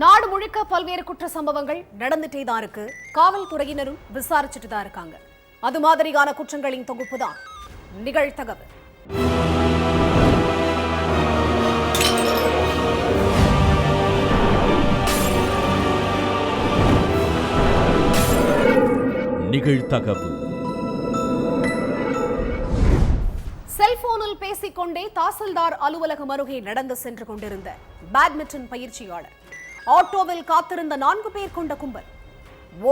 நாடு முழுக்க பல்வேறு குற்ற சம்பவங்கள் நடந்துட்டே தான் இருக்கு. காவல்துறையினரும் விசாரிச்சுட்டு தான் இருக்காங்க. அது மாதிரியான குற்றங்களின் தொகுப்பு தான் நிகழ்தகவு. நிகழ்தகவு. செல்போனில் பேசிக்கொண்டே தாசில்தார் அலுவலகம் அருகே நடந்து சென்று கொண்டிருந்த பேட்மிண்டன் பயிற்சியாளர் ஆட்டோவில் காத்திருந்த 4 பேர் கொண்ட கும்பல்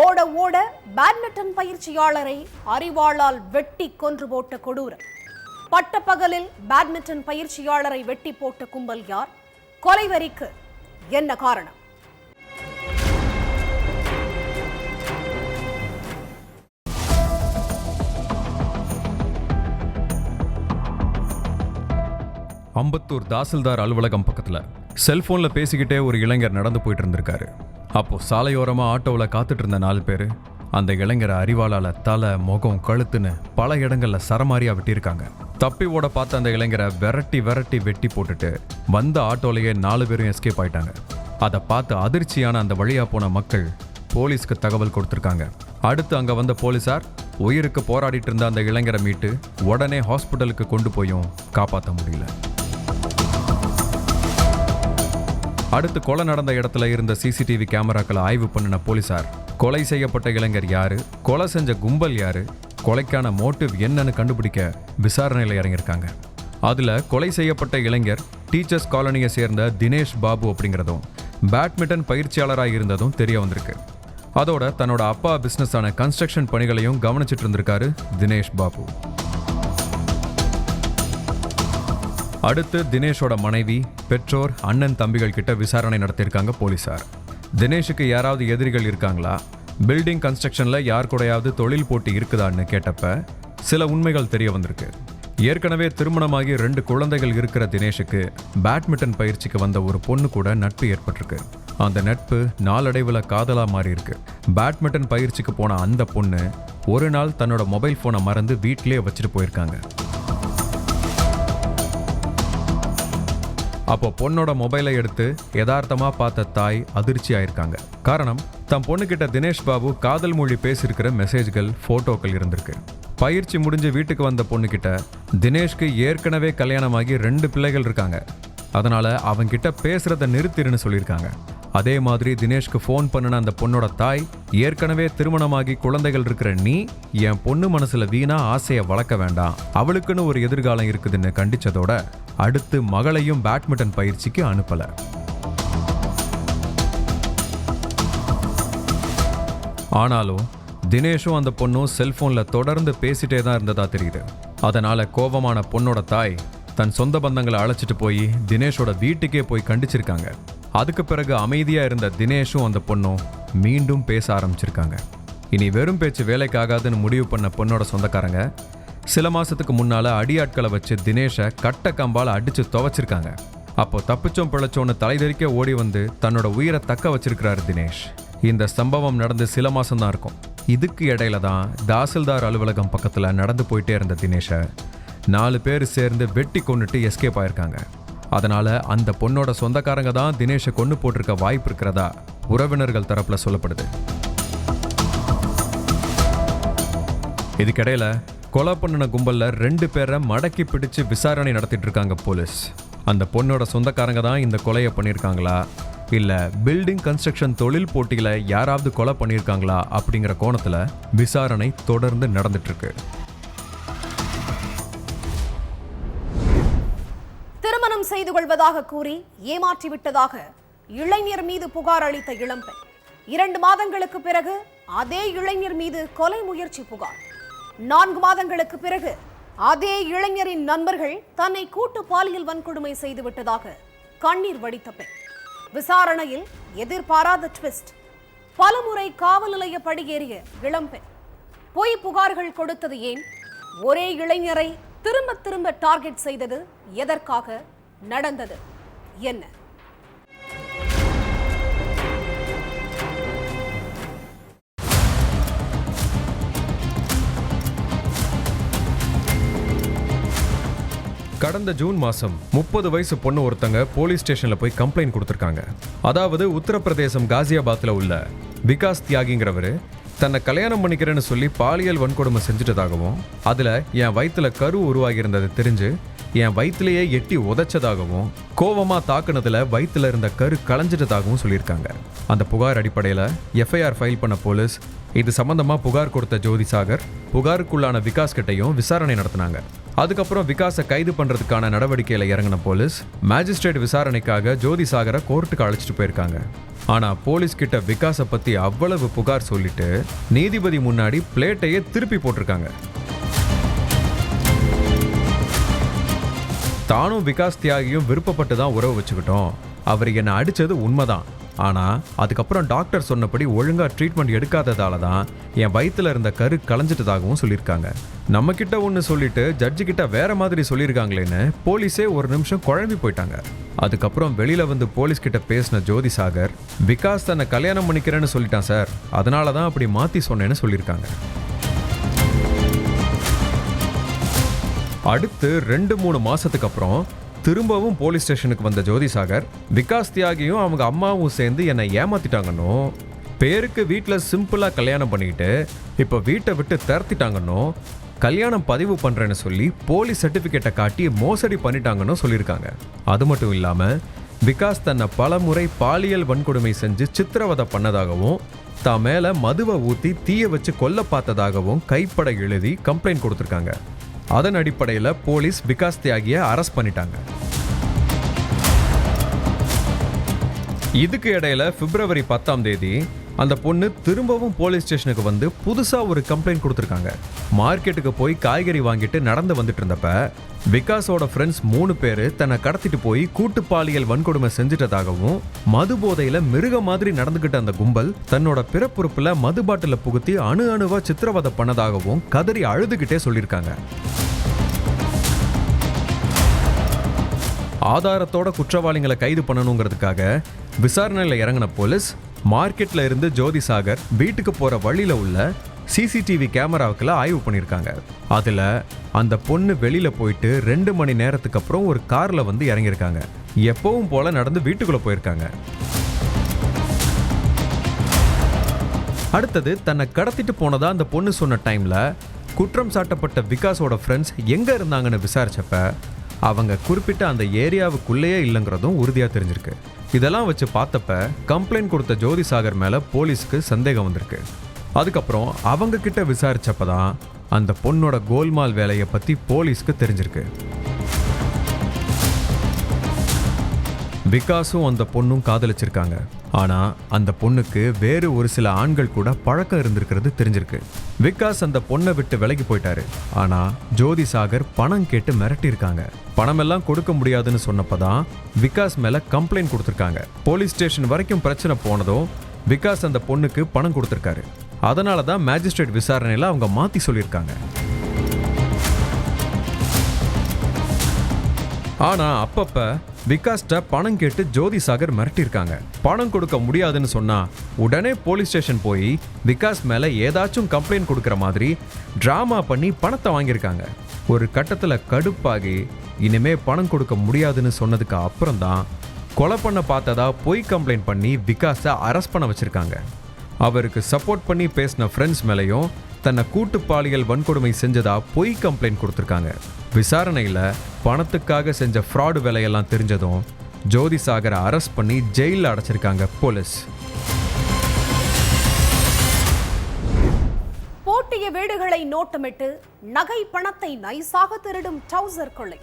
ஓட ஓட பேட்மிண்டன் பயிற்சியாளரை அரிவாளால் வெட்டி கொன்று போட்ட கொடூரம். பட்டப்பகலில் பேட்மிண்டன் பயிற்சியாளரை வெட்டி போட்ட கும்பல் யார்? கொலைவெறிக்கு என்ன காரணம்? அம்பத்தூர் தாசில்தார் அலுவலகம் பக்கத்துல செல்போன்ல பேசிக்கிட்டே ஒரு இளைஞர் நடந்து போயிட்டு இருந்திருக்காரு. அப்போ சாலையோரமா ஆட்டோவில் காத்துட்டு இருந்த 4 பேர் அந்த இளைஞரை அரிவாளால தலை, முகம், கழுத்துன்னு பல இடங்கள்ல சரமாரியா வெட்டியிருக்காங்க. தப்பி ஓட பார்த்த அந்த இளைஞரை விரட்டி வெட்டி போட்டுட்டு வந்த ஆட்டோலையே 4 பேரும் எஸ்கேப் ஆயிட்டாங்க. அதை பார்த்து அதிர்ச்சியான அந்த வழியா போன மக்கள் போலீஸ்க்கு தகவல் கொடுத்திருக்காங்க. அடுத்து அங்க வந்த போலீசார் உயிருக்கு போராடிட்டு இருந்த அந்த இளைஞரை மீட்டு உடனே ஹாஸ்பிட்டலுக்கு கொண்டு போயும் காப்பாற்ற முடியல. அடுத்து கொலை நடந்த இடத்துல இருந்த சிசிடிவி கேமராக்களை ஆய்வு பண்ணின போலீசார் கொலை செய்யப்பட்ட இளைஞர் யாரு, கொலை செஞ்ச கும்பல் யாரு, கொலைக்கான மோட்டிவ் என்னன்னு கண்டுபிடிக்க விசாரணையில் இறங்கியிருக்காங்க. அதுல கொலை செய்யப்பட்ட இளைஞர் டீச்சர்ஸ் காலனியை சேர்ந்த தினேஷ் பாபு அப்படிங்கிறதும் பேட்மிண்டன் பயிற்சியாளராக இருந்ததும் தெரிய வந்திருக்கு. அதோட தன்னோட அப்பா பிசினஸான கன்ஸ்ட்ரக்ஷன் பணிகளையும் கவனிச்சிட்டு இருந்திருக்காரு தினேஷ் பாபு. அடுத்து தினேஷோட மனைவி, பெற்றோர், அண்ணன், தம்பிகள் கிட்ட விசாரணை நடத்தியிருக்காங்க போலீசார். தினேஷுக்கு யாராவது எதிரிகள் இருக்காங்களா, பில்டிங் கன்ஸ்ட்ரக்ஷன்ல யார் கூடயாவது தொழில் போட்டி இருக்குதான்னு கேட்டப்ப சில உண்மைகள் தெரிய வந்திருக்கு. ஏற்கனவே திருமணமாகி 2 குழந்தைகள் இருக்கிற தினேஷுக்கு பேட்மிண்டன் பயிற்சிக்கு வந்த ஒரு பொண்ணு கூட நட்பு ஏற்பட்டிருக்கு. அந்த நட்பு நாளடைவில் காதலா மாறி இருக்கு. பேட்மிண்டன் பயிற்சிக்கு போன அந்த பொண்ணு ஒரு நாள் தன்னோட மொபைல் போனை மறந்து வீட்டிலேயே வச்சுட்டு போயிருக்காங்க. அப்போ பொண்ணோட மொபைலை எடுத்து யதார்த்தமா பார்த்த தாய் அதிர்ச்சி ஆயிருக்காங்க. காரணம், தன் பொண்ணுகிட்ட தினேஷ் பாபு காதல் மொழி பேசியிருக்கிற மெசேஜ்கள், போட்டோக்கள் இருந்திருக்கு. பயிற்சி முடிஞ்சு வீட்டுக்கு வந்த பொண்ணுகிட்ட தினேஷ்க்கு ஏற்கனவே கல்யாணமாகி 2 பிள்ளைகள் இருக்காங்க, அதனால அவங்கிட்ட பேசுறத நிறுத்திருன்னு சொல்லியிருக்காங்க. அதே மாதிரி தினேஷ்க்கு ஃபோன் பண்ணின அந்த பொண்ணோட தாய், ஏற்கனவே திருமணமாகி குழந்தைகள் இருக்கிற நீ என் பொண்ணு மனசுல வீணா ஆசையை வளர்க்க வேண்டாம், அவளுக்குன்னு ஒரு எதிர்காலம் இருக்குதுன்னு கண்டிச்சதோட அடுத்து மகளையும் பேட்மிண்டன் பயிற்சிக்கு அனுப்பல. ஆனாலும் தினேஷும் அந்த பொண்ணும் செல்போன்ல தொடர்ந்து பேசிட்டே தான் இருந்ததா தெரியுது. அதனால கோபமான பொண்ணோட தாய் தன் சொந்த பந்தங்களை அழைச்சிட்டு போய் தினேஷோட வீட்டுக்கே போய் கண்டிச்சிருக்காங்க. அதுக்கு பிறகு அமைதியா இருந்த தினேஷும் அந்த பொண்ணும் மீண்டும் பேச ஆரம்பிச்சிருக்காங்க. இனி வெறும் பேச்சு வேலைக்காகாதுன்னு முடிவு பண்ண பொண்ணோட சொந்தக்காரங்க சில மாசத்துக்கு முன்னால அடியாட்களை வச்சு தினேஷை கட்ட கம்பால அடிச்சு துவைச்சிருக்காங்க. அப்போ தப்பிச்சோம் பிழைச்சோன்னு தலைதெறிக்க ஓடி வந்து தன்னோட உயிரை தக்க வச்சிருக்கிறாரு தினேஷ். இந்த சம்பவம் நடந்து சில மாசம் தான் இருக்கும். இதுக்கு இடையில தான் தாசில்தார் அலுவலகம் பக்கத்துல நடந்து போயிட்டே இருந்த தினேஷை 4 பேர் சேர்ந்து வெட்டி கொன்னுட்டு எஸ்கேப் ஆயிருக்காங்க. அதனால அந்த பொண்ணோட சொந்தக்காரங்க தான் தினேஷை கொண்டு போட்டிருக்க வாய்ப்பு இருக்கிறதா உறவினர்கள் தரப்புல சொல்லப்படுது. இதுக்கிடையில கொலை பண்ணின கும்பல்ல 2 பேரை மடக்கி பிடிச்சு விசாரணை நடத்திட்டு இருக்காங்க போலீஸ். அந்த பொண்ணோட சொந்தக்காரங்க தான் இந்த கொலையை பண்ணியிருக்காங்களா, இல்ல பில்டிங் கன்ஸ்ட்ரக்ஷன் தொழில் போட்டியில யாராவது கொலை பண்ணியிருக்காங்களா அப்படிங்கிற கோணத்துல விசாரணை தொடர்ந்து நடந்துட்டு இருக்கு. திருமணம் செய்து கொள்வதாக கூறி ஏமாற்றிவிட்டதாக இளைஞர் மீது புகார் அளித்த இளம்பெண் 2 மாதங்களுக்கு பிறகு அதே இளைஞர் மீது கொலை முயற்சி புகார். 4 மாதங்களுக்கு பிறகு அதே இளைஞரின் நண்பர்கள் தன்னை கூட்டு பாலியல் வன்கொடுமை செய்துவிட்டதாக கண்ணீர் வடித்த பெண். விசாரணையில் எதிர்பாராத ட்விஸ்ட். பலமுறை காவல் நிலைய படியேறிய இளம்பெண் பொய் புகார்கள் கொடுத்தது ஏன்? ஒரே இளைஞரை திரும்ப திரும்ப டார்கெட் செய்தது எதற்காக? நடந்தது என்ன? கடந்த ஜூன் மாசம் 30 வயசு பொண்ணு ஒருத்தங்க போலீஸ் ஸ்டேஷன்ல போய் கம்ப்ளைண்ட் கொடுத்திருக்காங்க. அதாவது உத்தரப்பிரதேசம் காசியாபாத்ல உள்ள விகாஸ் தியாகிங்கிறவரு தன்னை கல்யாணம் பண்ணிக்கிறேன்னு சொல்லி பாலியல் வன்கொடுமை செஞ்சுட்டதாகவும், அதுல என் வயிற்றுல கரு உருவாகி இருந்தது தெரிஞ்சு என் வயிற்றுலையே எட்டி உதைச்சதாகவும், கோவமா தாக்குனதுல வயிற்றுல இருந்த கரு களைஞ்சிட்டதாகவும் சொல்லியிருக்காங்க. அந்த புகார் அடிப்படையில் எஃப்ஐஆர் ஃபைல் பண்ண போலீஸ் இது சம்பந்தமா புகார் கொடுத்த ஜோதி சாகர் புகாருக்குள்ளான விகாஸ் கிட்டையும் விசாரணை நடத்தினாங்க. அதுக்கப்புறம் விகாஸை கைது பண்றதுக்கான நடவடிக்கையில இறங்கின போலீஸ் மேஜிஸ்ட்ரேட் விசாரணைக்காக ஜோதி சாகரை கோர்ட்டுக்கு அழைச்சிட்டு போயிருக்காங்க. ஆனா போலீஸ் கிட்ட விகாஸை பத்தி அவ்வளவு புகார் சொல்லிட்டு நீதிபதி முன்னாடி பிளேட்டையே திருப்பி போட்டிருக்காங்க. தானும் விகாஸ் தியாகியும் விருப்பப்பட்டு தான் உறவு வச்சுக்கிட்டோம். அவர் என்னை அடிச்சது உண்மைதான். ஆனா அதுக்கப்புறம் டாக்டர் சொன்னபடி ஒழுங்கா ட்ரீட்மெண்ட் எடுக்காததால தான் என் வயிற்றுல இருந்த கரு களைஞ்சிட்டதாகவும் சொல்லியிருக்காங்க. நம்ம கிட்ட ஒன்று சொல்லிட்டு ஜட்ஜி கிட்ட வேற மாதிரி சொல்லியிருக்காங்களேன்னு போலீஸே ஒரு நிமிஷம் குழம்பி போயிட்டாங்க. அதுக்கப்புறம் வெளியில வந்து போலீஸ் கிட்ட பேசின ஜோதி சாகர் விகாஸ் தன்னை கல்யாணம் பண்ணிக்கிறேன்னு சொல்லிட்டான் சார், அதனால தான் அப்படி மாத்தி சொன்னேன்னு சொல்லியிருக்காங்க. அடுத்து 2-3 மாசத்துக்கு அப்புறம் திரும்பவும் போலீஸ் ஸ்டேஷனுக்கு வந்த ஜோதி சாகர் விகாஸ் தியாகியும் அவங்க அம்மாவும் சேர்ந்து என்னை ஏமாத்திட்டாங்கன்னோ, பேருக்கு வீட்டில் சிம்பிளா கல்யாணம் பண்ணிக்கிட்டு இப்போ வீட்டை விட்டு திரத்திட்டாங்கன்னோ, கல்யாணம் பதிவு பண்றேன்னு சொல்லி போலீஸ் சர்டிபிகேட்டை காட்டி மோசடி பண்ணிட்டாங்கன்னு சொல்லியிருக்காங்க. அது மட்டும் இல்லாம விகாஸ் தன்னை பல முறை பாலியல் வன்கொடுமை செஞ்சு சித்திரவதை பண்ணதாகவும், தான் மேல மதுவை ஊத்தி தீய வச்சு கொல்ல பார்த்ததாகவும் கைப்பட எழுதி கம்ப்ளைண்ட் கொடுத்திருக்காங்க. அதன் அடிப்படையில் போலீஸ் விகாஸ் தியாகியை அரெஸ்ட் பண்ணிட்டாங்க. இதுக்கு இடையில பிப்ரவரி 10ஆம் தேதி அந்த பொண்ணு திரும்பவும் போலீஸ் ஸ்டேஷனுக்கு வந்து புதுசா ஒரு கம்ப்ளைண்ட் கொடுத்திருக்காங்க. மார்க்கெட்டுக்கு போய் காய்கறி வாங்கிட்டு நடந்து வந்துட்டு இருந்தப்ப விகாஸோட ஃப்ரெண்ட்ஸ் 3 பேர் தன்னை கடத்திட்டு போய் கூட்டு பாலியல் வன்கொடுமை செஞ்சிட்டதாகவும், மது போதையில மிருக மாதிரி நடந்துகிட்ட அந்த கும்பல் தன்னோட பிறப்புறுப்புல மது பாட்டில புகுத்தி அணுவா சித்திரவதை பண்ணதாகவும் கதறி அழுதுகிட்டே சொல்லியிருக்காங்க. ஆதாரத்தோட குற்றவாளிகளை கைது பண்ணணுங்கிறதுக்காக விசாரணையில் இறங்கின போலீஸ் மார்க்கெட்ல இருந்து ஜோதி சாகர் வீட்டுக்கு போற வழியில உள்ள சிசிடிவி கேமராவுக்குள்ள ஆய்வு பண்ணியிருக்காங்க. அதுல அந்த பொண்ணு வெளியில போயிட்டு 2 மணி நேரத்துக்கு அப்புறம் ஒரு கார்ல வந்து இறங்கியிருக்காங்க. எப்பவும் போல நடந்து வீட்டுக்குள்ள போயிருக்காங்க. அடுத்தது தன்னை கடத்திட்டு போனதா அந்த பொண்ணு சொன்ன டைம்ல குற்றம் சாட்டப்பட்ட விகாஸோட ஃப்ரெண்ட்ஸ் எங்க இருந்தாங்கன்னு விசாரிச்சப்ப அவங்க குறிப்பிட்ட அந்த ஏரியாவுக்குள்ளேயே இல்லைங்கிறதும் உறுதியா தெரிஞ்சிருக்கு. இதெல்லாம் வச்சு பார்த்தப்ப கம்ப்ளைண்ட் கொடுத்த ஜோதி சாகர் மேல போலீஸ்க்கு சந்தேகம் வந்திருக்கு. அதுக்கப்புறம் அவங்க கிட்ட விசாரிச்சப்பதான் அந்த பொண்ணோட கோல்மால் வேலையை பத்தி போலீஸ்க்கு தெரிஞ்சிருக்கு. விகாஸும் அந்த பொண்ணும் காதலிச்சிருக்காங்க. ஆனா அந்த பொண்ணுக்கு வேறு ஒரு சில ஆண்கள் கூட பழக்கம் இருந்திருக்கிறது தெரிஞ்சிருக்கு. விகாஸ் அந்த பொண்ணை விட்டு விலகி போயிட்டாரு. ஆனா ஜோதி சாகர் பணம் கேட்டு மிரட்டியிருக்காங்க. பணம் எல்லாம் கொடுக்க முடியாதுன்னு சொன்னப்பதான் விகாஸ் மேல கம்ப்ளைண்ட் கொடுத்திருக்காங்க. போலீஸ் ஸ்டேஷன் வரைக்கும் பிரச்சனை போனதும் விகாஸ் அந்த பொண்ணுக்கு பணம் கொடுத்திருக்காரு. அதனாலதான் மேஜிஸ்ட்ரேட் விசாரணையில அவங்க மாத்தி சொல்லியிருக்காங்க. ஆனா அப்பப்ப விகாஸ்ட பணம் கேட்டு ஜோதி சாகர் மிரட்டியிருக்காங்க. பணம் கொடுக்க முடியாதுன்னு சொன்னா உடனே போலீஸ் ஸ்டேஷன் போய் விகாஸ் மேல ஏதாச்சும் கம்ப்ளைண்ட் கொடுக்கற மாதிரி டிராமா பண்ணி பணத்தை வாங்கியிருக்காங்க. ஒரு கட்டத்துல கடுப்பாகி இனிமே பணம் கொடுக்க முடியாதுன்னு சொன்னதுக்கு அப்புறம் தான் கொலை பண்ண பார்த்ததா பொய் கம்ப்ளைண்ட் பண்ணி விகாஸை அரெஸ்ட் பண்ண வச்சிருக்காங்க. அவருக்கு சப்போர்ட் பண்ணி பேசின ஃப்ரெண்ட்ஸ் மேலையும் தன்னை கூட்டு பாலியல் வன்கொடுமை செஞ்சதா பொய் கம்ப்ளைண்ட் கொடுத்திருக்காங்க. விசாரணையில பணத்துக்காக செஞ்ச ஃப்ராடு வேலையெல்லாம் தெரிஞ்சதும் ஜோதி சாகரை அரெஸ்ட் பண்ணி ஜெயிலில் அடைச்சிருக்காங்க போலீஸ். போட்டிய வீடுகளை நோட்டமிட்டு நகை பணத்தை நைசாக திருடும் டவுசர் கொள்ளை.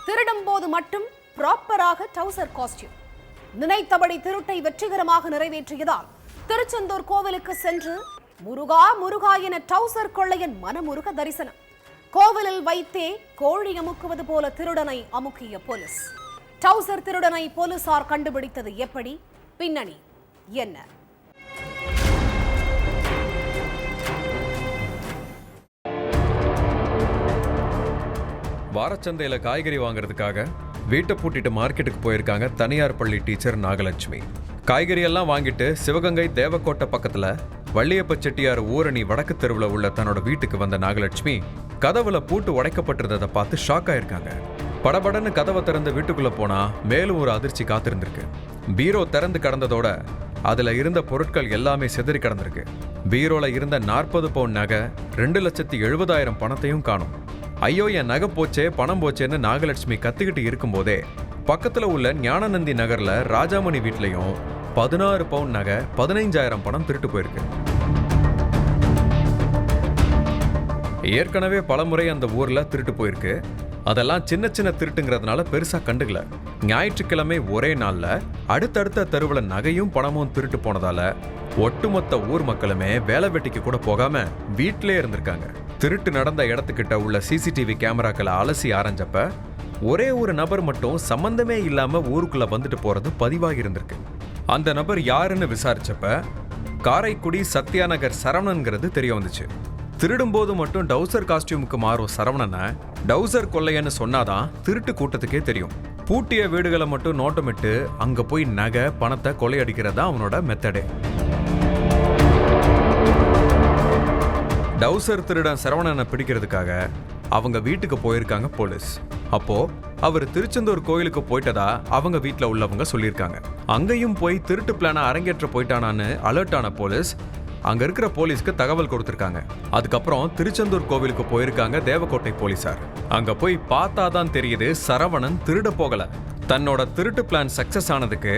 திருடும் போது மட்டும் ப்ராப்பராக டவுசர் காஸ்டியூம். நினைத்தபடி திருட்டை வெற்றிகரமாக நிறைவேற்றியதால் திருச்செந்தூர் கோவிலுக்கு சென்று முருகா முருகா என டவுசர் கொள்ளையன் மனமுருக தரிசனம். கோவிலில் வைத்தே கோழி அமுக்குவது போல திருடனை அமுக்கிய போலீஸ். டவுசர் திருடனை போலீசார் கண்டுபிடித்தது எப்படி? பின்னணி என்ன? வாரச்சந்தையில காய்கறி வாங்குறதுக்காக வீட்டை பூட்டிட்டு மார்க்கெட்டுக்கு போயிருக்காங்க தனியார் பள்ளி டீச்சர் நாகலட்சுமி. காய்கறி எல்லாம் வாங்கிட்டு சிவகங்கை தேவக்கோட்டை பக்கத்துல வள்ளியப்ப செட்டியார் ஊரணி வடக்கு தெருவில் உள்ள தன்னோட வீட்டுக்கு வந்த நாகலட்சுமி கதவுல பூட்டு உடைக்கப்பட்டிருந்ததை பார்த்து ஷாக் ஆயிருக்காங்க. படபடன்னு கதவை திறந்து வீட்டுக்குள்ள போனா மேலும் ஒரு அதிர்ச்சி காத்திருந்திருக்கு. பீரோ திறந்து கடந்ததோட அதுல இருந்த பொருட்கள் எல்லாமே சிதறி கிடந்திருக்கு. பீரோல இருந்த 40 பவுன் நகை, 2,70,000 பணத்தையும் காணும். ஐயோ, என் நகை போச்சே, பணம் போச்சேன்னு நாகலட்சுமி கத்திக்கிட்டு இருக்கும்போதே பக்கத்துல உள்ள ஞானநந்தி நகர்ல ராஜாமணி வீட்லயும் 16 பவுன் நகை, 15,000 பணம் திருட்டு போயிருக்கு. ஏற்கனவே பலமுறை அந்த ஊர்ல திருட்டு போயிருக்கு. அதெல்லாம் சின்ன சின்ன திருட்டுங்கிறதுனால பெருசா கண்டுக்கல. ஞாயிற்றுக்கிழமை ஒரே நாள்ல அடுத்தடுத்த தெருவுல நகையும் பணமும் திருட்டு போனதால ஒட்டுமொத்த ஊர் மக்களுமே வேலை வெட்டிக்கு கூட போகாம வீட்டிலே இருந்திருக்காங்க. திருட்டு நடந்த இடத்துக்கிட்ட உள்ள சிசிடிவி கேமராக்களை அலசி ஆரஞ்சப்ப ஒரே ஒரு நபர் மட்டும் சம்பந்தமே இல்லாம ஊருக்குள்ள வந்துட்டு போறது பதிவாகி இருந்திருக்கு. அந்த நபர் யாருன்னு விசாரிச்சப்ப காரைக்குடி சத்யாநகர் சரவணன்கிறது தெரிய வந்துச்சு. திருடும்போது மட்டும் டவுசர் காஸ்டியூமுக்கு மாறும் சரவணனை டவுசர் கொள்ளையன்னு சொன்னாதான் திருட்டு கூட்டத்துக்கே தெரியும். பூட்டிய வீடுகளை மட்டும் நோட்டமிட்டு அங்க போய் நகை பணத்தை கொள்ளையடிக்கிறதா அவனோட மெத்தடே. டவுசர் திருடன் சரவணனை பிடிக்கிறதுக்காக அவங்க வீட்டுக்கு போயிருக்காங்க போலீஸ். அப்போ அவர் திருச்செந்தூர் கோயிலுக்கு போயிட்டதா அவங்க வீட்டில் உள்ளவங்க சொல்லியிருக்காங்க. அங்கேயும் போய் திருட்டு பிளானை அரங்கேற்ற போயிட்டானான்னு அலர்ட் ஆன போலீஸ் அங்க இருக்கிற போலீஸ்க்கு தகவல் கொடுத்திருக்காங்க. அதுக்கப்புறம் திருச்செந்தூர் கோவிலுக்கு போயிருக்காங்க தேவக்கோட்டை போலீசார். அங்க போய் பார்த்தாதான் தெரியுது சரவணன் திருட போகல. தன்னோட திருட்டு பிளான் சக்சஸ் ஆனதுக்கு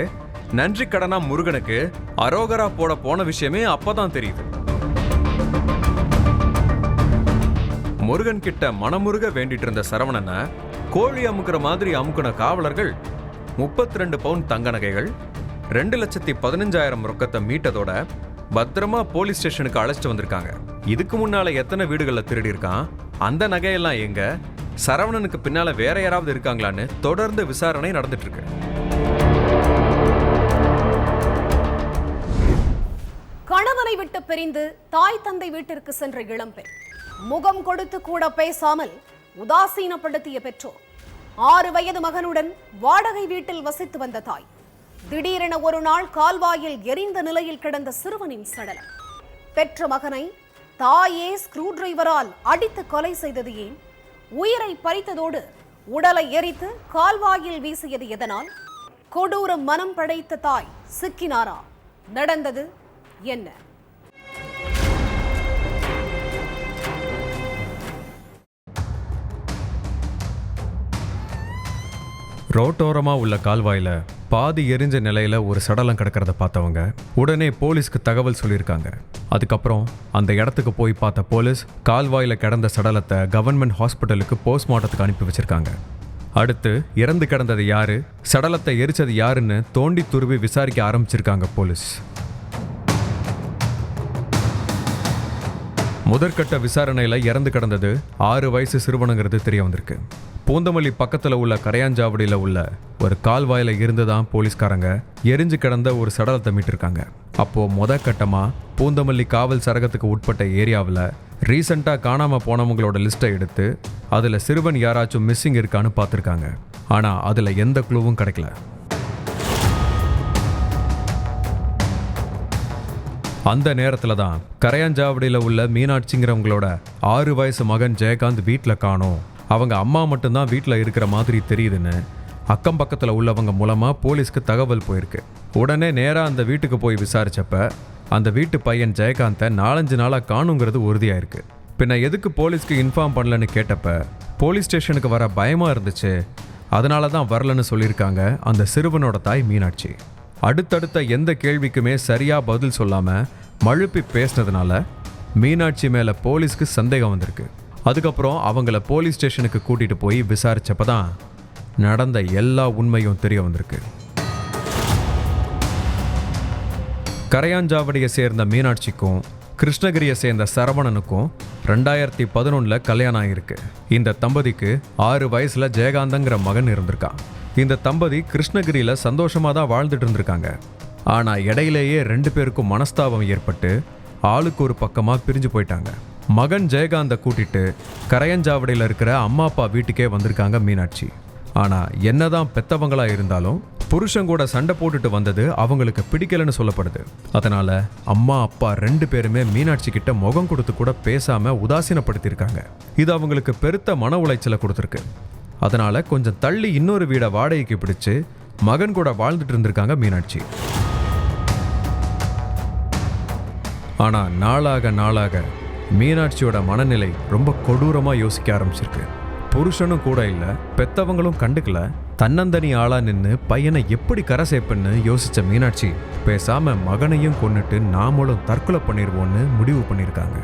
நன்றி கடனா முருகனுக்கு அரோகரா போட போன விஷயமே அப்பதான் தெரியுது. முருகன் கிட்ட மனமுருக வேண்டிட்டு இருந்த சரவணனை கோழி அமுக்குற மாதிரி அமுக்குன காவலர்கள் 32 பவுன் தங்க நகைகள், 2,15,000 ரொக்கத்தை மீட்டதோட பத்திரமா போலீஸ் ஸ்டேஷனுக்கு அழைச்சிட்டு வந்திருக்காங்க. இதுக்கு முன்னால எத்தனை வீடுகள்ல திருடி இருக்கான், அந்த நகையெல்லாம் எங்க, சரவணனுக்கு பின்னால வேற யாராவது இருக்காங்களான்னு தொடர்ந்து விசாரணை நடந்துட்டு இருக்கு. கணவனை விட்டு பிரிந்து தாய் தந்தை வீட்டிற்கு சென்ற இளம்பெண் முகம் கொடுத்து கூட பேசாமல் உதாசீனப்படுத்திய பெற்றோர். 6 வயது மகனுடன் வாடகை வீட்டில் வசித்து வந்த தாய். திடீரென ஒரு நாள் கால்வாயில் எரிந்த நிலையில் கிடந்த சிறுவனின் சடலம். பெற்ற மகனை தாயே ஸ்க்ரூ டிரைவரால் அடித்து கொலை செய்தது ஏன்? உயிரை பறித்ததோடு உடலை எரித்து கால்வாயில் வீசியது எதனால்? கொடூர மனம் படைத்த தாய் சிக்கினாரா? நடந்தது என்ன? ரோட்டோரமா உள்ள கால்வாயில பாதி எரிஞ்ச நிலையில ஒரு சடலம் கிடக்கிறத பார்த்தவங்க உடனே போலீஸ்க்கு தகவல் சொல்லியிருக்காங்க. அதுக்கப்புறம் அந்த இடத்துக்கு போய் பார்த்த போலீஸ் கால்வாயில கிடந்த சடலத்தை கவர்மெண்ட் ஹாஸ்பிட்டலுக்கு போஸ்ட்மார்ட்டத்துக்கு அனுப்பி வச்சிருக்காங்க. அடுத்து இறந்து கிடந்தது யாரு, சடலத்தை எரிச்சது யாருன்னு தோண்டி துருவி விசாரிக்க ஆரம்பிச்சிருக்காங்க போலீஸ். முதற்கட்ட விசாரணையில இறந்து கிடந்தது 6 வயசு சிறுவனுங்கிறது தெரிய வந்திருக்கு. பூந்தமல்லி பக்கத்துல உள்ள கரையாஞ்சாவடியில உள்ள ஒரு கால்வாயில இருந்துதான் போலீஸ்காரங்க எரிஞ்சு கிடந்த ஒரு சடலத்தை மீட்டிருக்காங்க. அப்போ கட்டமா பூந்தமல்லி காவல் சரகத்துக்கு உட்பட்ட ஏரியாவில் ரீசெண்டா காணாம போனவங்களோட லிஸ்ட்டை எடுத்து அதுல சிறுவன் யாராச்சும் மிஸ்ஸிங் இருக்கான்னு பார்த்துருக்காங்க. ஆனா அதுல எந்த குழுவும் கிடைக்கல. அந்த நேரத்தில் தான் கரையாஞ்சாவடியில் உள்ள மீனாட்சிங்கிறவங்களோட 6 வயசு மகன் ஜெயகாந்த் வீட்டில் காணோம், அவங்க அம்மா மட்டும்தான் வீட்டில் இருக்கிற மாதிரி தெரியுதுன்னு அக்கம் பக்கத்தில் உள்ளவங்க மூலமாக போலீஸ்க்கு தகவல் போயிருக்கு. உடனே நேராக அந்த வீட்டுக்கு போய் விசாரிச்சப்ப அந்த வீட்டு பையன் ஜெயகாந்தை 4-5 நாளாக காணுங்கிறது உறுதியாயிருக்கு. பின்ன எதுக்கு போலீஸ்க்கு இன்ஃபார்ம் பண்ணலன்னு கேட்டப்ப போலீஸ் ஸ்டேஷனுக்கு வர பயமாக இருந்துச்சு, அதனால தான் வரலன்னு சொல்லியிருக்காங்க அந்த சிறுவனோட தாய் மீனாட்சி. அடுத்தடுத்த எந்த கேள்விக்குமே சரியா பதில் சொல்லாம மழுப்பி பேசினதுனால மீனாட்சி மேல போலீஸ்க்கு சந்தேகம் வந்திருக்கு. அதுக்கப்புறம் அவங்கள போலீஸ் ஸ்டேஷனுக்கு கூட்டிட்டு போய் விசாரிச்சப்பதான் நடந்த எல்லா உண்மையும் தெரிய வந்திருக்கு. கரையாஞ்சாவடியை சேர்ந்த மீனாட்சிக்கும் கிருஷ்ணகிரியை சேர்ந்த சரவணனுக்கும் 2011 கல்யாணம் ஆகிருக்கு. இந்த தம்பதிக்கு 6 வயசுல ஜெயகாந்தங்கிற மகன் இருந்திருக்கான். இந்த தம்பதி கிருஷ்ணகிரியில சந்தோஷமா தான் வாழ்ந்துட்டு இருந்திருக்காங்க. ஆனா இடையிலேயே 2 பேருக்கும் மனஸ்தாபம் ஏற்பட்டு ஆளுக்கு ஒரு பக்கமா பிரிஞ்சு போயிட்டாங்க. மகன் ஜெயகாந்த கூட்டிட்டு கரையஞ்சாவடியில் இருக்கிற அம்மா அப்பா வீட்டுக்கே வந்திருக்காங்க மீனாட்சி. ஆனா என்னதான் பெத்தவங்களா இருந்தாலும் புருஷன் கூட சண்டை போட்டுட்டு வந்தது அவங்களுக்கு பிடிக்கலன்னு சொல்லப்படுது. அதனால அம்மா அப்பா 2 பேருமே மீனாட்சி கிட்ட முகம் கொடுத்து கூட பேசாம உதாசீனப்படுத்தியிருக்காங்க. இது அவங்களுக்கு பெருத்த மன உளைச்சலை கொடுத்துருக்கு. அதனால கொஞ்சம் தள்ளி இன்னொரு வீடை வாடகைக்கு பிடிச்சு மகன் கூட வாழ்ந்துட்டு இருந்திருக்காங்க மீனாட்சி. ஆனா நாளாக நாளாக மீனாட்சியோட மனநிலை ரொம்ப கொடூரமா யோசிக்க ஆரம்பிச்சிருக்கு. புருஷனும் கூட இல்ல, பெத்தவங்களும் கண்டுக்கல, தன்னந்தனி ஆளா நின்று பையனை எப்படி கரை சேர்ப்புன்னு யோசிச்ச மீனாட்சி பேசாம மகனையும் கொன்னுட்டு நாமளும் தற்கொலை பண்ணிடுவோன்னு முடிவு பண்ணியிருக்காங்க.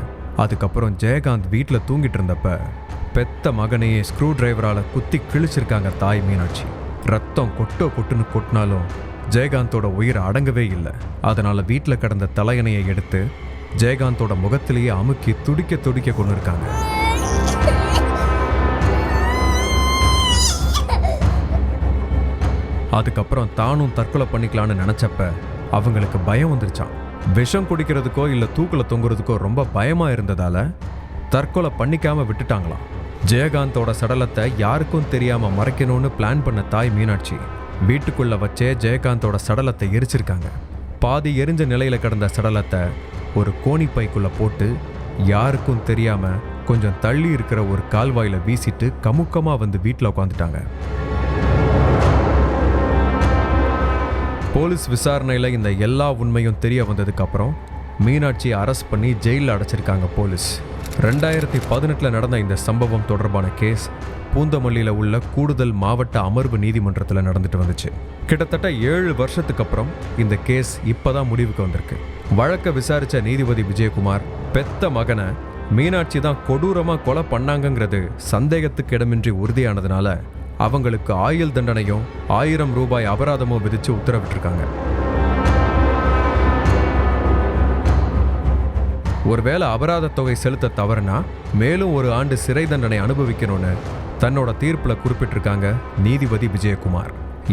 அதுக்கப்புறம் ஜெயகாந்த் வீட்டில் தூங்கிட்டு இருந்தப்ப பெத்த மகனையே ஸ்க்ரூ டிரைவரால குத்தி கிழிச்சிருக்காங்க தாய் மீனாட்சி. ரத்தம் கொட்டுன்னு கொட்டினாலும் ஜெயகாந்தோட உயிர் அடங்கவே இல்லை. அதனால வீட்டில் கிடந்த தலையணையை எடுத்து ஜெயகாந்தோட முகத்திலேயே அமுக்கி துடிக்க கொண்டு இருக்காங்க. அதுக்கப்புறம் தானும் தற்கொலை பண்ணிக்கலான்னு நினைச்சப்ப அவங்களுக்கு பயம் வந்துருச்சான். விஷம் குடிக்கிறதுக்கோ இல்லை தூக்கில் தொங்குறதுக்கோ ரொம்ப பயமா இருந்ததால தற்கொலை பண்ணிக்காம விட்டுட்டாங்களாம். ஜெயகாந்தோட சடலத்தை யாருக்கும் தெரியாம மறைக்கணும்னு பிளான் பண்ண தாய் மீனாட்சி வீட்டுக்குள்ள வச்சே ஜெயகாந்தோட சடலத்தை எரிச்சிருக்காங்க. பாதி எரிஞ்ச நிலையில கிடந்த சடலத்தை ஒரு கோணிப்பைக்குள்ள போட்டு யாருக்கும் தெரியாம கொஞ்சம் தள்ளி இருக்கிற ஒரு கால்வாயில வீசிட்டு கமுக்கமா வந்து வீட்டில் உட்காந்துட்டாங்க. போலீஸ் விசாரணையில இந்த எல்லா உண்மையும் தெரிய வந்ததுக்கு அப்புறம் மீனாட்சியை அரெஸ்ட் பண்ணி ஜெயிலில் அடைச்சிருக்காங்க போலீஸ். 2018 நடந்த இந்த சம்பவம் தொடர்பான கேஸ் பூந்தமல்லியில் உள்ள கூடுதல் மாவட்ட அமர்வு நீதிமன்றத்தில் நடந்துட்டு வந்துச்சு. கிட்டத்தட்ட 7 வருஷத்துக்கு அப்புறம் இந்த கேஸ் இப்பதான் முடிவுக்கு வந்திருக்கு. வழக்கை விசாரிச்ச நீதிபதி விஜயகுமார் பெத்த மகனை மீனாட்சி தான் கொடூரமா கொலை பண்ணாங்கிறது சந்தேகத்துக்கு இடமின்றி உறுதியானதுனால அவங்களுக்கு ஆயுள் தண்டனையும் 1000 ரூபாய் அபராதமும் விதிச்சு உத்தரவிட்டிருக்காங்க. ஒருவேளை அபராத தொகை செலுத்த தவறுனா மேலும் 1 ஆண்டு சிறை தண்டனை அனுபவிக்கணும்னு தன்னோட தீர்ப்புல குறிப்பிட்டிருக்காங்க நீதிபதி விஜயகுமார்.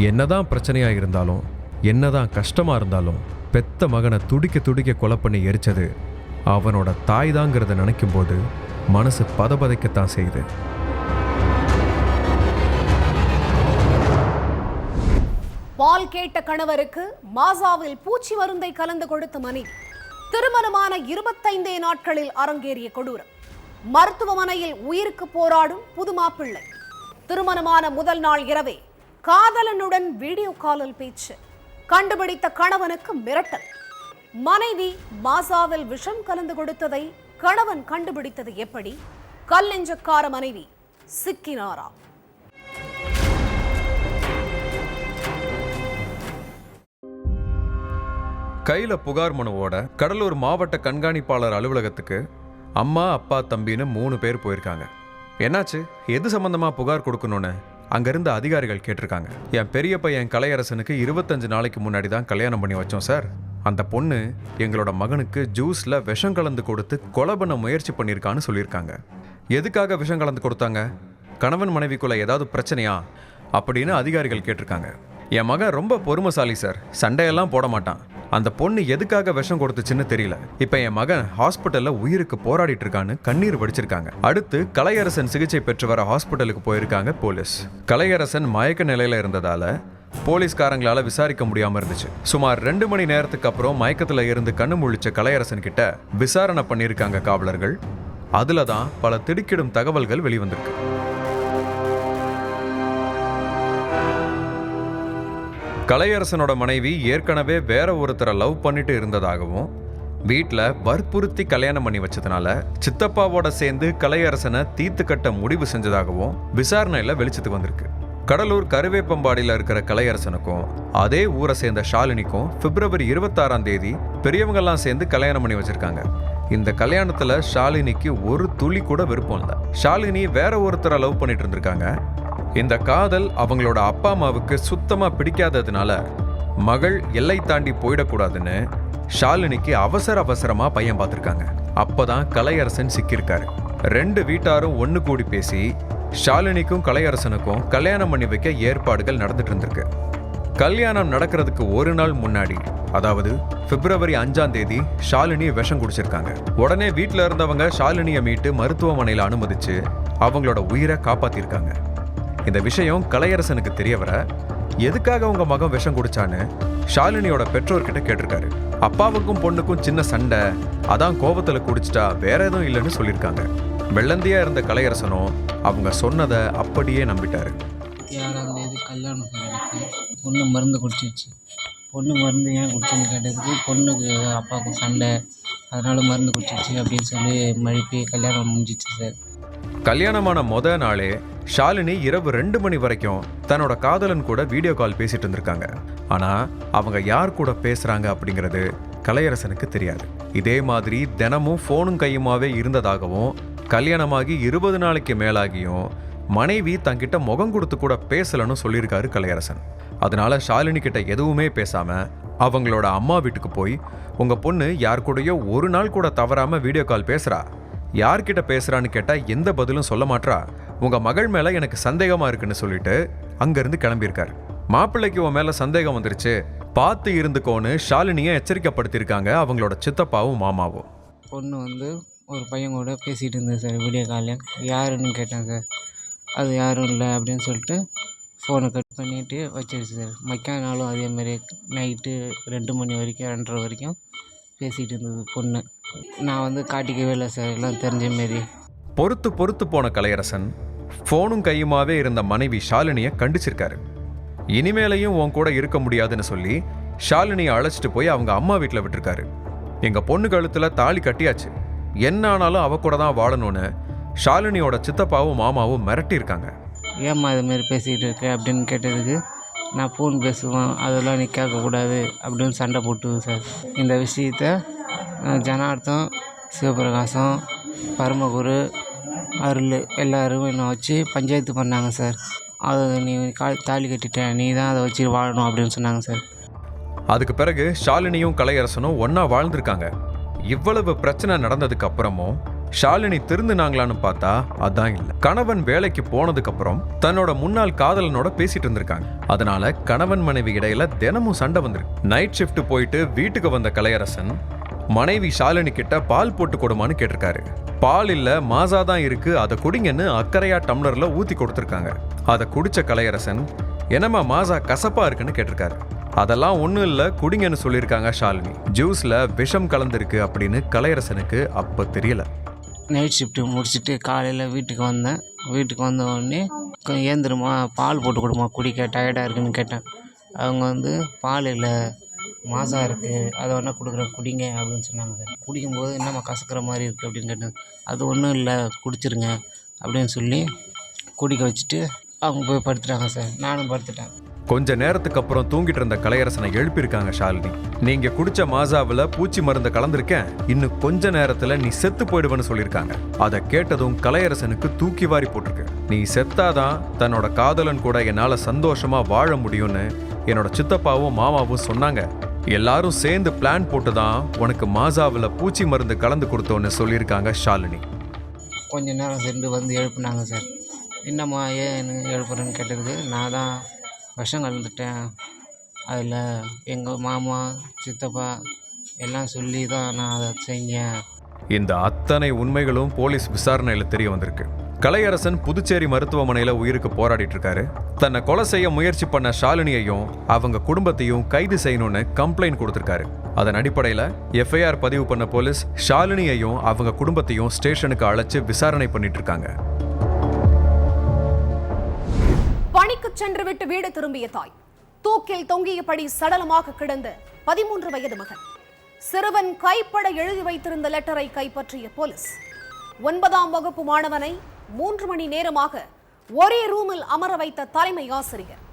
என்னதான் பிரச்சனையா இருந்தாலும், என்னதான் கஷ்டமா இருந்தாலும், பெத்த மகனை துடிக்க கொலை பண்ணி எரிச்சது அவனோட தாய் தாங்கிறத நினைக்கும் போது மனசு பதபதைக்கத்தான் செய்யுது. பால் கேட்ட கணவருக்கு மாசாவில் பூச்சி மருந்தை கலந்து கொடுத்த மனைவி. திருமணமான 25 நாட்களில் அரங்கேறிய கொடூரம். மருத்துவமனையில் உயிருக்கு போராடும் புது மாப்பிள்ளை. திருமணமான முதல் நாள் இரவே காதலனுடன் வீடியோ காலில் பேச்சு. கண்டுபிடித்த கணவனுக்கு மிரட்டல். மனைவி மாசாவில் விஷம் கலந்து கொடுத்ததை கணவன் கண்டுபிடித்தது எப்படி? கல்லெஞ்சக்கார மனைவி சிக்கினாரா? கையில புகார் மனுவோட கடலூர் மாவட்ட கண்காணிப்பாளர் அலுவலகத்துக்கு அம்மா, அப்பா, தம்பின்னு 3 பேர் போயிருக்காங்க. என்னாச்சு, எது சம்பந்தமா புகார் கொடுக்கணும்னு அங்கிருந்த அதிகாரிகள் கேட்டிருக்காங்க. என் பெரிய பையன் கலையரசனுக்கு 25 நாளைக்கு முன்னாடி தான் கல்யாணம் பண்ணி வச்சோம் சார். அந்த பொண்ணு எங்களோட மகனுக்கு ஜூஸ்ல விஷம் கலந்து கொடுத்து கொலை பண்ண முயற்சி பண்ணியிருக்கான்னு சொல்லியிருக்காங்க. எதுக்காக விஷம் கலந்து கொடுத்தாங்க? கணவன் மனைவிக்குள்ள ஏதாவது பிரச்சனையா அப்படின்னு அதிகாரிகள் கேட்டிருக்காங்க. என் மகன் ரொம்ப பொறுமைசாலி சார், சண்டையெல்லாம் போட மாட்டான். அந்த பொண்ணு எதுக்காக விஷம் கொடுத்துச்சுன்னு தெரியல. இப்ப என் மகன் ஹாஸ்பிட்டல்ல உயிருக்கு போராடிட்டு இருக்கான்னு கண்ணீர் வடிச்சிருக்காங்க. அடுத்து கலையரசன் சிகிச்சை பெற்று வர ஹாஸ்பிட்டலுக்கு போயிருக்காங்க போலீஸ். கலையரசன் மயக்க நிலையில இருந்ததால போலீஸ்காரங்களால விசாரிக்க முடியாம இருந்துச்சு. சுமார் 2 மணி நேரத்துக்கு அப்புறம் மயக்கத்துல இருந்து கண்ணு முழிச்ச கலையரசன் கிட்ட விசாரணை பண்ணியிருக்காங்க காவலர்கள். அதுலதான் பல திடுக்கிடும் தகவல்கள் வெளிவந்திருக்கு. கலையரசனோட மனைவி ஏற்கனவே வேற ஒருத்தரை லவ் பண்ணிட்டு இருந்ததாகவும், வீட்டில் வற்புறுத்தி கல்யாணம் பண்ணி வச்சதுனால சித்தப்பாவோட சேர்ந்து கலையரசனை தீர்த்து கட்ட முடிவு செஞ்சதாகவும் விசாரணையில் வெளிச்சத்துக்கு வந்திருக்கு. கடலூர் கருவேப்பம்பாடியில் இருக்கிற கலையரசனுக்கும் அதே ஊரை சேர்ந்த ஷாலினிக்கும் பிப்ரவரி 26ஆம் தேதி பெரியவங்கெல்லாம் சேர்ந்து கல்யாணம் பண்ணி வச்சிருக்காங்க. இந்த கல்யாணத்துல ஷாலினிக்கு ஒரு துளி கூட விருப்பம் இல்லை. ஷாலினி வேற ஒருத்தரை லவ் பண்ணிட்டு இருந்திருக்காங்க. இந்த காதல் அவங்களோட அப்பா அம்மாவுக்கு சுத்தமா பிடிக்காததுனால மகள் எல்லை தாண்டி போயிடக்கூடாதுன்னு ஷாலினிக்கு அவசரமா பையன் பார்த்திருக்காங்க. அப்பதான் கலையரசன் சிக்கியிருக்காரு. 2 வீட்டாரும் ஒன்னு கூடி பேசி ஷாலினிக்கும் கலையரசனுக்கும் கல்யாணம் பண்ணி வைக்க ஏற்பாடுகள் நடந்துட்டு இருந்திருக்கு. கல்யாணம் நடக்கிறதுக்கு 1 நாள் முன்னாடி, அதாவது பிப்ரவரி 5ஆம் தேதி ஷாலினி விஷம் குடிச்சிருக்காங்க. உடனே வீட்டில் இருந்தவங்க ஷாலினியை மீட்டு மருத்துவமனையில் அனுமதிச்சு அவங்களோட உயிரை காப்பாத்திருக்காங்க. இந்த விஷயம் கலையரசனுக்கு தெரிய வர எதுக்காக உங்க மகன் விஷம் குடிச்சான்னு ஷாலினியோட பெற்றோர்கிட்ட கேட்டிருக்காரு. அப்பாவுக்கும் பொண்ணுக்கும் சின்ன சண்டை, அதான் கோபத்துல குடிச்சிட்டா, வேற எதுவும் இல்லைன்னு சொல்லியிருக்காங்க. வெள்ளந்தியா இருந்த கலையரசனும் அவங்க சொன்னதை அப்படியே நம்பிட்டாரு. 7ஆம் தேதி கல்யாணம் சார் எனக்கு. பொண்ணு மருந்து குடிச்சிருச்சு. பொண்ணு மருந்து ஏன் குடிச்சுன்னு கேட்டதுக்கு பொண்ணுக்கு அப்பாவுக்கும் சண்டை, அதனால் மருந்து குடிச்சிருச்சு அப்படின்னு சொல்லி மழுப்பி கல்யாணம் முடிஞ்சிச்சு சார். கல்யாணமான நாளே ஷாலினி இரவு 2 மணி வரைக்கும் தன்னோட காதலன் கூட வீடியோ கால் பேசிட்டு இருந்திருக்காங்க. ஆனால் அவங்க யார் கூட பேசுகிறாங்க அப்படிங்கிறது கலையரசனுக்கு தெரியாது. இதே மாதிரி தினமும் ஃபோனும் கையுமாவே இருந்ததாகவும், கல்யாணமாகி 20 நாளைக்கு மேலாகியும் மனைவி தங்கிட்ட முகம் கொடுத்து கூட பேசலன்னு சொல்லியிருக்காரு கலையரசன். அதனால ஷாலினி கிட்ட எதுவுமே பேசாம அவங்களோட அம்மா வீட்டுக்கு போய், உங்க பொண்ணு யார் கூடயோ ஒரு நாள் கூட தவறாம வீடியோ கால் பேசுறா, யார்கிட்ட பேசுறான்னு கேட்டா எந்த பதிலும் சொல்ல மாட்டா, உங்க மகள் மேல எனக்கு சந்தேகமா இருக்குன்னு சொல்லிட்டு அங்கிருந்து கிளம்பியிருக்காரு. மாப்பிள்ளைக்கு உன் மேல சந்தேகம் வந்துருச்சு, பார்த்து இருந்துக்கோன்னு ஷாலினியை எச்சரிக்கைப்படுத்தியிருக்காங்க அவங்களோட சித்தப்பாவும் மாமாவும். பொண்ணு ஒரு பையன் கூட பேசிகிட்டு இருந்தது சார் வீடியோ காலில். யாருன்னு கேட்டேன் சார். அது யாரும் இல்லை அப்படின்னு சொல்லிட்டு ஃபோனை கட் பண்ணிவிட்டு வச்சிருச்சு சார். நாளும் அதேமாதிரி நைட்டு 2 மணி வரைக்கும் 2:30 வரைக்கும் பேசிகிட்டு இருந்தது பொண்ணு. நான் காட்டிக்கவே இல்லை சார், எல்லாம் தெரிஞ்ச மாரி. பொறுத்து போன கலையரசன் ஃபோனும் கையுமாவே இருந்த மனைவி ஷாலினியை கண்டிச்சிருக்காரு. இனிமேலையும் உன் கூட இருக்க முடியாதுன்னு சொல்லி ஷாலினியை அழைச்சிட்டு போய் அவங்க அம்மா வீட்டில் விட்டுருக்காரு. எங்கள் பொண்ணு கழுத்தில் தாலி கட்டியாச்சு, என்ன ஆனாலும் அவ கூட தான் வாழணும்னு ஷாலினியோட சித்தப்பாவும் மாமாவும் மிரட்டியிருக்காங்க. ஏம்மா இதுமாரி பேசிகிட்டு இருக்க அப்படின்னு கேட்டதுக்கு, நான் ஃபோன் பேசுவேன், அதெல்லாம் நீ கேட்கக்கூடாது அப்படின்னு சண்டை போட்டு சார். இந்த விஷயத்த ஜனார்த்தம், சிவபிரகாசம், பரமகுரு, அருள் எல்லாரும் என்னை வச்சு பஞ்சாயத்து பண்ணாங்க சார். அது நீ தாலி கட்டிட்ட, நீ தான் அதை வச்சு வாழணும் அப்படின்னு சொன்னாங்க சார். அதுக்கு பிறகு ஷாலினியும் கலையரசனும் ஒன்றா வாழ்ந்திருக்காங்க. இவ்வளவு பிரச்சனை நடந்ததுக்கு அப்புறமும் ஷாலினி திருந்துனாங்களான்னு பார்த்தா அதான் இல்லை. கணவன் வேலைக்கு போனதுக்கு அப்புறம் தன்னோட முன்னாள் காதலனோட பேசிட்டு இருந்திருக்காங்க. அதனால கணவன் மனைவி இடையில தினமும் சண்டை வந்துருக்கு. நைட் ஷிஃப்ட் போயிட்டு வீட்டுக்கு வந்த கலையரசன் மனைவி ஷாலினி கிட்ட பால் போட்டு கொடுமான்னு கேட்டிருக்காரு. பால் இல்ல, மாசா தான் இருக்கு, அதை குடிங்கன்னு அக்கறையா டம்ளர்ல ஊத்தி கொடுத்துருக்காங்க. அதை குடிச்ச கலையரசன், என்னம்மா மாசா கசப்பா இருக்குன்னு கேட்டிருக்காரு. அதெல்லாம் ஒன்றும் இல்லை, குடிங்கன்னு சொல்லியிருக்காங்க ஷாலினி. ஜூஸ்ல விஷம் கலந்துருக்கு அப்படின்னு கலையரசனுக்கு அப்போ தெரியல. நைட் ஷிஃப்ட்டு முடிச்சுட்டு காலையில் வீட்டுக்கு வந்தேன். வீட்டுக்கு வந்த உடனே ஏந்திரமா பால் போட்டு கொடுமா, குடிக்க டயர்டாக இருக்குன்னு கேட்டேன். அவங்க பால் இல்லை, மாசா இருக்குது, அதை வேணால் கொடுக்குறேன் குடிங்க அப்படின்னு சொன்னாங்க சார். குடிக்கும்போது என்னம்மா கசக்கிற மாதிரி இருக்குது அப்படின்னு கேட்டேன். அது ஒன்றும் இல்லை, குடிச்சிருங்க அப்படின்னு சொல்லி குடிக்க வச்சுட்டு அவங்க போய் படுத்துட்டாங்க சார். நானும் படுத்துட்டேன். கொஞ்ச நேரத்துக்கு அப்புறம் தூங்கிட்டு இருந்த கலையரசனை எழுப்பியிருக்காங்க ஷாலினி. நீங்க குடிச்ச மாசாவில் பூச்சி மருந்து கலந்துருக்கேன், இன்னும் கொஞ்ச நேரத்துல நீ செத்து போயிடுவேன்னு சொல்லியிருக்காங்க. அதை கேட்டதும் கலையரசனுக்கு தூக்கி வாரி போட்டிருக்கு. நீ செத்தாதான் தன்னோட காதலன் கூட என்னால சந்தோஷமா வாழ முடியும்னு என்னோட சித்தப்பாவும் மாமாவும் சொன்னாங்க. எல்லாரும் சேர்ந்து பிளான் போட்டு தான் உனக்கு மாசாவில் பூச்சி மருந்து கலந்து கொடுத்தோன்னு சொல்லியிருக்காங்க ஷாலினி. கொஞ்ச நேரம் சென்று எழுப்புனாங்க சார். என்னம்மா ஏன் எழுப்புறேன்னு கேட்டதுக்கு, நான் தான் விஷம் கலந்துட்டேன், அதில் எங்கள் மாமா சித்தப்பா எல்லாம் சொல்லி தான் நான் அதை செஞ்சேன். இந்த அத்தனை உண்மைகளும் போலீஸ் விசாரணையில் தெரிய வந்திருக்கு. கலையரசன் புதுச்சேரி மருத்துவமனையில் உயிருக்கு போராடிட்டு இருக்காரு. தன்னை கொலை செய்ய முயற்சி பண்ண ஷாலினியையும் அவங்க குடும்பத்தையும் கைது செய்யணும்னு கம்ப்ளைண்ட் கொடுத்திருக்காரு. அதன் அடிப்படையில் எஃப்ஐஆர் பதிவு பண்ண போலீஸ் ஷாலினியையும் அவங்க குடும்பத்தையும் ஸ்டேஷனுக்கு அழைச்சு விசாரணை பண்ணிட்டு இருக்காங்க. பணிக்கு சென்று விட்டு வீடு திரும்பிய தாய், தூக்கில் தொங்கியபடி சடலமாக கிடந்த 13 வயது மகன். சிறுவன் கைப்பட எழுதி வைத்திருந்த லெட்டரை கைப்பற்றிய போலீஸ் 9ஆம் வகுப்பு மாணவனை 3 மணி நேரமாக ஒரே ரூமில் அமர வைத்த தலைமை ஆசிரியர்.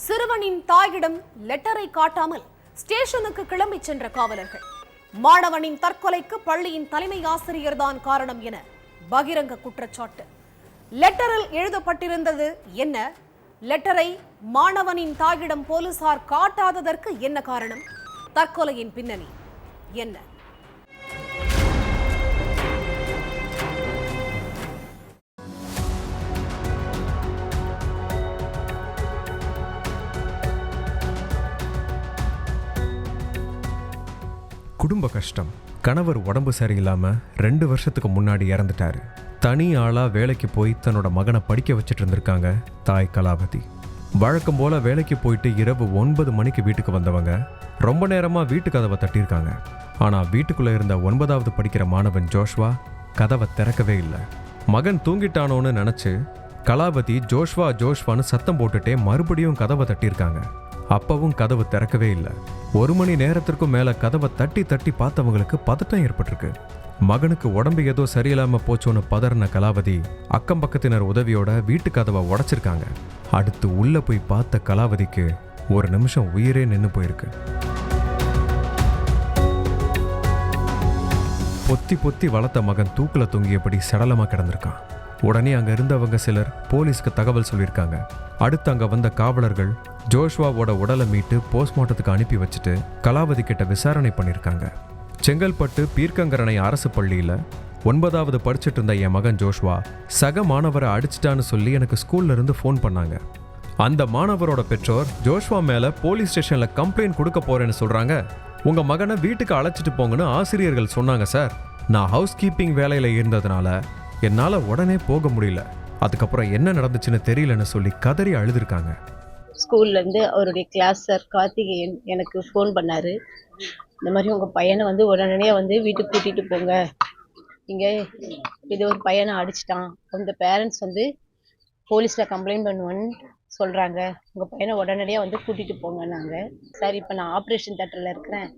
சிறுவனின் தாயிடம் லெட்டரை காட்டாமல் ஸ்டேஷனுக்கு கிளம்பி சென்ற காவலர்கள். மாணவனின் தற்கொலைக்கு பள்ளியின் தலைமை ஆசிரியர் தான் காரணம் என பகிரங்க குற்றச்சாட்டு. லெட்டரில் எழுதப்பட்டிருந்தது என்ன? லெட்டரை மாணவனின் தாயிடம் போலீசார் காட்டாததற்கு என்ன காரணம்? தற்கொலையின் பின்னணி என்ன? குடும்ப கஷ்டம். கணவர் உடம்பு சரியில்லாம 2 வருஷத்துக்கு முன்னாடி இறந்துட்டாரு. தனி ஆளா வேலைக்கு போய் தன்னோட மகனை படிக்க வச்சுட்டு இருந்திருக்காங்க தாய் கலாவதி. வழக்கம் போல வேலைக்கு போயிட்டு இரவு 9 மணிக்கு வீட்டுக்கு வந்தவங்க ரொம்ப நேரமா வீட்டு கதவை தட்டியிருக்காங்க. ஆனா வீட்டுக்குள்ள இருந்த 9வது படிக்கிற மாணவன் ஜோஷ்வா கதவை திறக்கவே இல்லை. மகன் தூங்கிட்டானோன்னு நினைச்சு கலாவதி ஜோஷ்வா ஜோஷ்வான்னு சத்தம் போட்டுட்டே மறுபடியும் கதவை தட்டியிருக்காங்க. அப்பவும் கதவு திறக்கவே இல்லை. 1 மணி நேரத்திற்கும் மேல கதவை தட்டி தட்டி பார்த்தவங்களுக்கு பதட்டம் ஏற்பட்டிருக்கு. மகனுக்கு உடம்பு ஏதோ சரியில்லாம போச்சோன்னு பதறின கலாவதி அக்கம் பக்கத்தினர் உதவியோட வீட்டு கதவை உடைச்சிருக்காங்க. அடுத்து உள்ள போய் பார்த்த கலாவதிக்கு ஒரு நிமிஷம் உயிரே நின்று போயிருக்கு. பொத்தி பொத்தி வளர்த்த மகன் தூக்குல தொங்கியபடி சடலமா கிடந்திருக்கான். உடனே அங்க இருந்தவங்க சிலர் போலீஸ்க்கு தகவல் சொல்லியிருக்காங்க. அடுத்து அங்க வந்த காவலர்கள் ஜோஷ்வாவோட உடலை மீட்டு போஸ்ட்மார்ட்டத்துக்கு அனுப்பி வச்சுட்டு கலாவதி கிட்ட விசாரணை பண்ணியிருக்காங்க. செங்கல்பட்டு பீர்க்கங்கரணை அரசு பள்ளியில 9வது படிச்சுட்டு இருந்த என் மகன் ஜோஷ்வா சக மாணவரை அடிச்சிட்டான்னு சொல்லி எனக்கு ஸ்கூல்ல இருந்து ஃபோன் பண்ணாங்க. அந்த மாணவரோட பெற்றோர் ஜோஷ்வா மேல போலீஸ் ஸ்டேஷன்ல கம்ப்ளைண்ட் கொடுக்க போறேன்னு சொல்றாங்க. உங்க மகனை வீட்டுக்கு அழைச்சிட்டு போங்கன்னு ஆசிரியர்கள் சொன்னாங்க சார். நான் ஹவுஸ் கீப்பிங் வேலையில இருந்ததுனால என்னால உடனே போக முடியல. அதுக்கப்புறம் என்ன நடந்துச்சுன்னு தெரியலன்னு சொல்லி கதறி அழுதுருக்காங்க. ஸ்கூல்லேருந்து அவருடைய கிளாஸ் சார் கார்த்திகேயன் எனக்கு ஃபோன் பண்ணார். இந்த மாதிரி உங்கள் பையனை வந்து உடனடியாக வந்து வீட்டுக்கு கூட்டிகிட்டு போங்க, இங்கே இது ஒரு பையனை அடிச்சிட்டான், அந்த பேரண்ட்ஸ் வந்து போலீஸில் கம்ப்ளைண்ட் பண்ணுவேன்னு சொல்கிறாங்க, உங்கள் பையனை உடனடியாக வந்து கூட்டிகிட்டு போங்கன்னாங்க. சார் இப்போ நான் ஆப்ரேஷன் தேட்டரில் இருக்கிறேன்,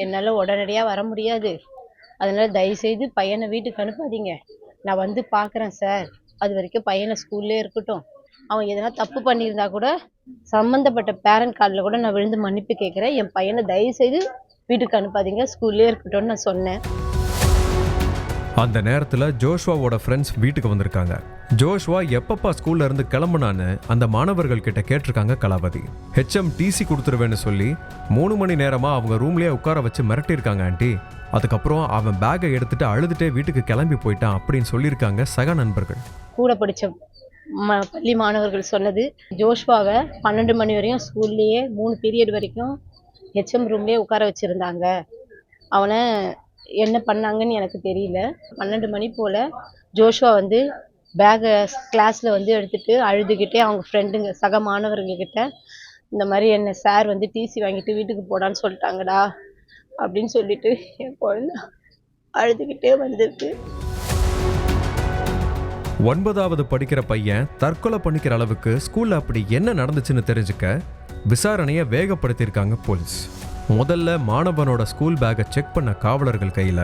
என்னால் உடனடியாக வர முடியாது, அதனால் தயவுசெய்து பையனை வீட்டுக்கு அனுப்பாதீங்க, நான் வந்து பார்க்குறேன் சார், அது வரைக்கும் பையனை ஸ்கூல்லே இருக்கட்டும், அவன் எதனா தப்பு பண்ணியிருந்தா கூட சம்மந்தப்பட்ட பேரண்ட் கார்டில் கூட நான் விழுந்து மன்னிப்பு கேட்குறேன், என் பையனை தயவுசெய்து வீட்டுக்கு அனுப்பாதீங்க, ஸ்கூல்லே இருக்கட்டும்னு நான் சொன்னேன். அந்த நேரத்தில் ஜோஷ்வாவோட ஃப்ரெண்ட்ஸ் வீட்டுக்கு வந்திருக்காங்க. ஜோஷ்வா எப்பப்பா ஸ்கூல்ல இருந்து கிளம்புனான்னு அந்த மாணவர்கள் கிட்ட கேட்டிருக்காங்க கலாவதி. HM டிசி கொடுத்துருவேன்னு சொல்லி 3 மணி நேரமா அவங்க ரூம்லயே உட்கார வச்சு மிரட்டியிருக்காங்க ஆண்டி. அதுக்கப்புறம் அவன் பேக்கை எடுத்துட்டு அழுதுட்டே வீட்டுக்கு கிளம்பி போயிட்டான் அப்படின்னு சொல்லியிருக்காங்க சக நண்பர்கள். கூட படித்த பள்ளி மாணவர்கள் சொன்னது, ஜோஷ்வாவை 12 மணி வரையும் ஸ்கூல்லேயே 3 பீரியட் வரைக்கும் HM ரூம்லேயே உட்கார வச்சுருந்தாங்க. அவனை என்ன பண்ணாங்கன்னு எனக்கு தெரியல. 12 மணி போல் ஜோஷ்வா வந்து பேகை கிளாஸில் வந்து எடுத்துகிட்டு அழுதுகிட்டே அவங்க ஃப்ரெண்டுங்க சக மாணவர்கள்கிட்ட இந்த மாதிரி என்ன சார் வந்து டிசி வாங்கிட்டு வீட்டுக்கு போடான்னு சொல்லிட்டாங்கடா அப்படின்னு சொல்லிட்டு என் குழந்தை அழுதுகிட்டே வந்திருக்கு. 9வது படிக்கிற பையன் தற்கொலை பண்ணிக்கிற அளவுக்கு ஸ்கூல்ல அப்படி என்ன நடந்துச்சுன்னு தெரிஞ்சுக்க விசாரணையை வேகப்படுத்தியிருக்காங்க போலீஸ். முதல்ல மாணவனோட ஸ்கூல் பேக்கை செக் பண்ண காவலர்கள் கையில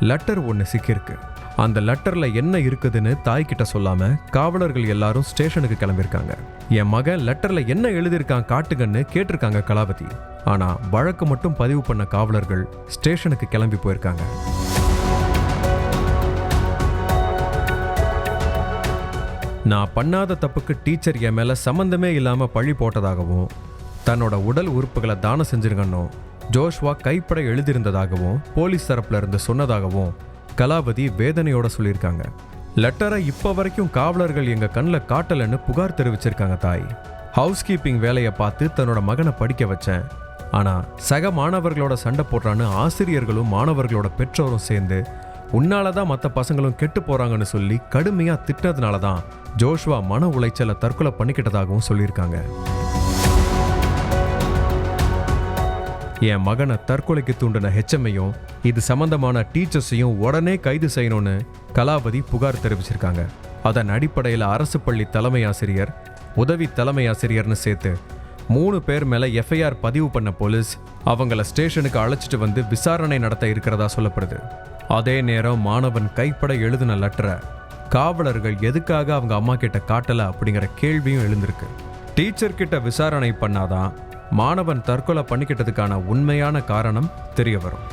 லெட்டர் ஒன்று சிக்கியிருக்கு. அந்த லெட்டர்ல என்ன இருக்குதுன்னு தாய்கிட்ட சொல்லாம காவலர்கள் எல்லாரும் ஸ்டேஷனுக்கு கிளம்பியிருக்காங்க. என் மகன் லெட்டர்ல என்ன எழுதியிருக்கான் காட்டுங்கன்னு கேட்டிருக்காங்க கலாவதி. ஆனா வழக்கு மட்டும் பதிவு பண்ண காவலர்கள் ஸ்டேஷனுக்கு கிளம்பி போயிருக்காங்க. நான் பண்ணாத தப்புக்கு டீச்சர் என் மேல சம்பந்தமே இல்லாம பழி போட்டதாகவும் தன்னோட உடல் உறுப்புகளை தானம் செஞ்சிருக்கணும் ஜோஷ்வா கைப்பட எழுதியிருந்ததாகவும் போலீஸ் தரப்புல இருந்து சொன்னதாகவும் கலாவதி வேதனையோட சொல்லியிருக்காங்க. லெட்டரை இப்போ வரைக்கும் காவலர்கள் எங்க கண்ணில் காட்டலன்னு புகார் தெரிவிச்சிருக்காங்க தாய். ஹவுஸ் கீப்பிங் வேலையை பார்த்து தன்னோட மகனை படிக்க வச்சேன், ஆனா சக மாணவர்களோட சண்டை போடுறான்னு ஆசிரியர்களும் மாணவர்களோட பெற்றோரும் சேர்ந்து உன்னாலதான் மற்ற பசங்களும் கெட்டு போறாங்கன்னு சொல்லி கடுமையா திட்டினதுனாலதான் ஜோஷ்வா மன உளைச்சலை தற்கொலை பண்ணிக்கிட்டதாகவும் சொல்லியிருக்காங்க. என் மகனை தற்கொலைக்கு தூண்டின HMஐயும் இது சம்பந்தமான டீச்சர்ஸையும் உடனே கைது செய்யணும்னு கலாவதி புகார் தெரிவிச்சிருக்காங்க. அதன் அடிப்படையில் அரசு பள்ளி தலைமை ஆசிரியர், உதவி தலைமை ஆசிரியர்னு சேர்த்து 3 பேர் மேல FIR பதிவு பண்ண போலீஸ் அவங்கள ஸ்டேஷனுக்கு அழைச்சிட்டு வந்து விசாரணை நடத்த இருக்கிறதா சொல்லப்படுது. அதே நேரம் மாணவன் கைப்பட எழுதின லெட்டரை காவலர்கள் எதுக்காக அவங்க அம்மா கிட்ட காட்டல அப்படிங்கிற கேள்வியும் எழுந்திருக்கு. டீச்சர் கிட்ட விசாரணை பண்ணாதான் மாணவன் தற்கொலை பண்ணிக்கிட்டதுக்கான உண்மையான காரணம் தெரிய வரும்.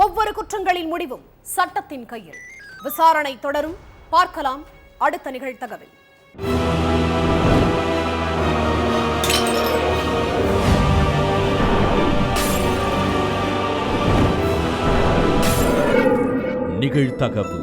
ஒவ்வொரு குற்றங்களின் முடிவும் சட்டத்தின் கையில். விசாரணை தொடரும். பார்க்கலாம் அடுத்த நிகழ்தகவில். நிகழ்தகவு.